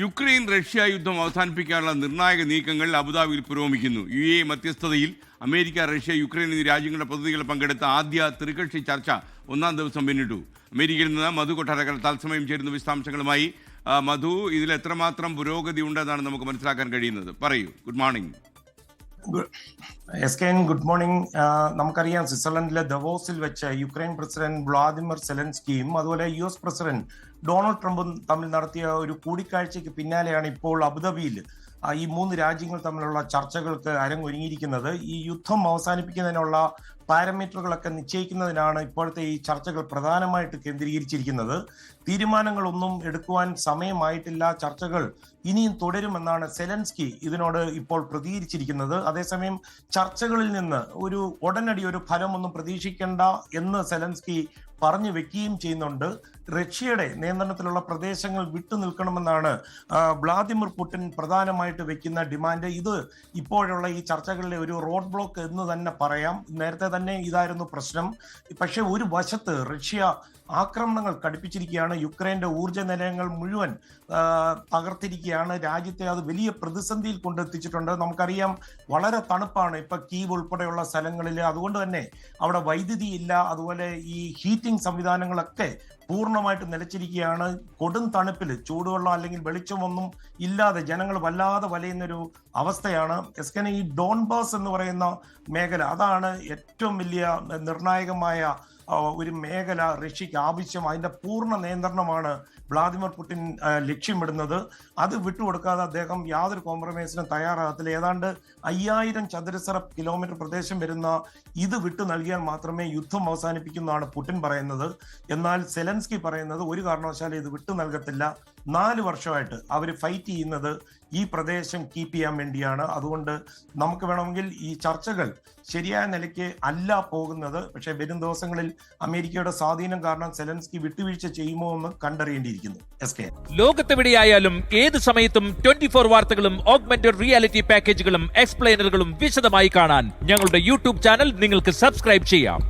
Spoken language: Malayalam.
യുക്രൈൻ റഷ്യ യുദ്ധം അവസാനിപ്പിക്കാനുള്ള നിർണായക നീക്കങ്ങൾ അബുദാബിയിൽ പുരോഗമിക്കുന്നു. UAE മധ്യസ്ഥതയിൽ അമേരിക്ക, റഷ്യ, യുക്രൈൻ എന്നീ രാജ്യങ്ങളുടെ പ്രതിനിധികൾ പങ്കെടുത്ത ആദ്യ ത്രികക്ഷി ചർച്ച ഒന്നാം ദിവസം പിന്നിട്ടു. അമേരിക്കയിൽ നിന്ന് മധു കൊട്ടാരക്കർ തത്സമയം ചേരുന്ന വിശദാംശങ്ങളുമായി. മധു, ഇതിൽ എത്രമാത്രം പുരോഗതി ഉണ്ടെന്നാണ് നമുക്ക് മനസ്സിലാക്കാൻ കഴിയുന്നത്? പറയൂ. Good morning. Good morning. നമുക്കറിയാം, സ്വിറ്റ്സർലൻഡിലെ ദവോസിൽ വെച്ച് യുക്രൈൻ പ്രസിഡന്റ് വ്ളാദിമിർ സെലൻസ്കിയും അതുപോലെ US പ്രസിഡന്റ് ഡൊണാൾഡ് ട്രംപും തമ്മിൽ നടത്തിയ ഒരു കൂടിക്കാഴ്ചയ്ക്ക് പിന്നാലെയാണ് ഇപ്പോൾ അബുദാബിയിൽ ഈ മൂന്ന് രാജ്യങ്ങൾ തമ്മിലുള്ള ചർച്ചകൾക്ക് അരങ്ങൊരുങ്ങിയിരിക്കുന്നത്. ഈ യുദ്ധം അവസാനിപ്പിക്കുന്നതിനുള്ള പാരാമീറ്ററുകളൊക്കെ നിശ്ചയിക്കുന്നതിനാണ് ഇപ്പോഴത്തെ ഈ ചർച്ചകൾ പ്രധാനമായിട്ട് കേന്ദ്രീകരിച്ചിരിക്കുന്നത്. തീരുമാനങ്ങളൊന്നും എടുക്കുവാൻ സമയമായിട്ടില്ല, ചർച്ചകൾ ഇനിയും തുടരുമെന്നാണ് സെലൻസ്കി ഇതിനോട് ഇപ്പോൾ പ്രതികരിച്ചിരിക്കുന്നത്. അതേസമയം ചർച്ചകളിൽ നിന്ന് ഉടനടി ഒരു ഫലമൊന്നും പ്രതീക്ഷിക്കേണ്ട എന്ന് സെലൻസ്കി പറഞ്ഞു വെക്കുകയും ചെയ്യുന്നുണ്ട്. റഷ്യയുടെ നിയന്ത്രണത്തിലുള്ള പ്രദേശങ്ങൾ വിട്ടു നിൽക്കണമെന്നാണ് വ്ളാദിമിർ പുടിൻ പ്രധാനമായിട്ട് വെക്കുന്ന ഡിമാൻഡ്. ഇത് ഇപ്പോഴുള്ള ഈ ചർച്ചകളിലെ ഒരു റോഡ് ബ്ലോക്ക് എന്ന് തന്നെ പറയാം. നേരത്തെ തന്നെ ഇതായിരുന്നു പ്രശ്നം. പക്ഷെ ഒരു വശത്ത് റഷ്യ ആക്രമണങ്ങൾ കടുപ്പിച്ചിരിക്കുകയാണ്. യുക്രൈന്റെ ഊർജ്ജ നിലയങ്ങൾ മുഴുവൻ തകർത്തിരിക്കുകയാണ്. രാജ്യത്തെ അത് വലിയ പ്രതിസന്ധിയിൽ കൊണ്ടെത്തിച്ചിട്ടുണ്ട്. നമുക്കറിയാം, വളരെ തണുപ്പാണ് ഇപ്പൊ കീവ് ഉൾപ്പെടെയുള്ള സ്ഥലങ്ങളിൽ. അതുകൊണ്ട് തന്നെ അവിടെ വൈദ്യുതി ഇല്ല. അതുപോലെ ഈ ഹീറ്റിംഗ് സംവിധാനങ്ങളൊക്കെ പൂർണ്ണമായിട്ട് നിലച്ചിരിക്കുകയാണ്. കൊടും തണുപ്പിൽ ചൂടുവെള്ളം അല്ലെങ്കിൽ വെളിച്ചമൊന്നും ഇല്ലാതെ ജനങ്ങൾ വല്ലാതെ വലയുന്നൊരു അവസ്ഥയാണ്. ഈ ഡോൺബാസ് എന്ന് പറയുന്ന മേഖല, അതാണ് ഏറ്റവും വലിയ നിർണായകമായ ഒരു മേഖല റഷ്യക്ക് ആവശ്യം. അതിന്റെ പൂർണ്ണ നിയന്ത്രണമാണ് വ്ളാദിമിർ പുടിൻ ലക്ഷ്യമിടുന്നത്. അത് വിട്ടുകൊടുക്കാതെ അദ്ദേഹം യാതൊരു കോംപ്രമൈസിനും തയ്യാറാകത്തില്ല. ഏതാണ്ട് 5000 ചതുരശ്ര കിലോമീറ്റർ പ്രദേശം വരുന്ന ഇത് വിട്ടു നൽകിയാൽ മാത്രമേ യുദ്ധം അവസാനിപ്പിക്കുന്നതാണ് പുടിൻ പറയുന്നത്. എന്നാൽ സെലൻസ്കി പറയുന്നത് ഒരു കാരണവശാലും ഇത് വിട്ടു നൽകത്തില്ല. 4 വർഷമായിട്ട് അവർ ഫൈറ്റ് ചെയ്യുന്നത് ഈ പ്രദേശം കീപ്പ് ചെയ്യാൻ വേണ്ടിയാണ്. അതുകൊണ്ട് നമുക്ക് വേണമെങ്കിൽ ഈ ചർച്ചകൾ ശരിയായ നിലയ്ക്ക് അല്ല പോകുന്നത്. പക്ഷെ വരും ദിവസങ്ങളിൽ അമേരിക്കയുടെ സ്വാധീനം കാരണം സെലൻസ്കി വിട്ടുവീഴ്ച ചെയ്യുമോ എന്ന് കണ്ടറിയേണ്ടിയിരിക്കുന്നു. ലോകത്തെവിടെയായാലും ഏത് സമയത്തും 24 വാർത്തകളും ഓഗ്മെന്റഡ് റിയാലിറ്റി പാക്കേജുകളും എക്സ്പ്ലെയിനറുകളും വിശദമായി കാണാൻ ഞങ്ങളുടെ YouTube ചാനൽ നിങ്ങൾക്ക് സബ്സ്ക്രൈബ് ചെയ്യാം.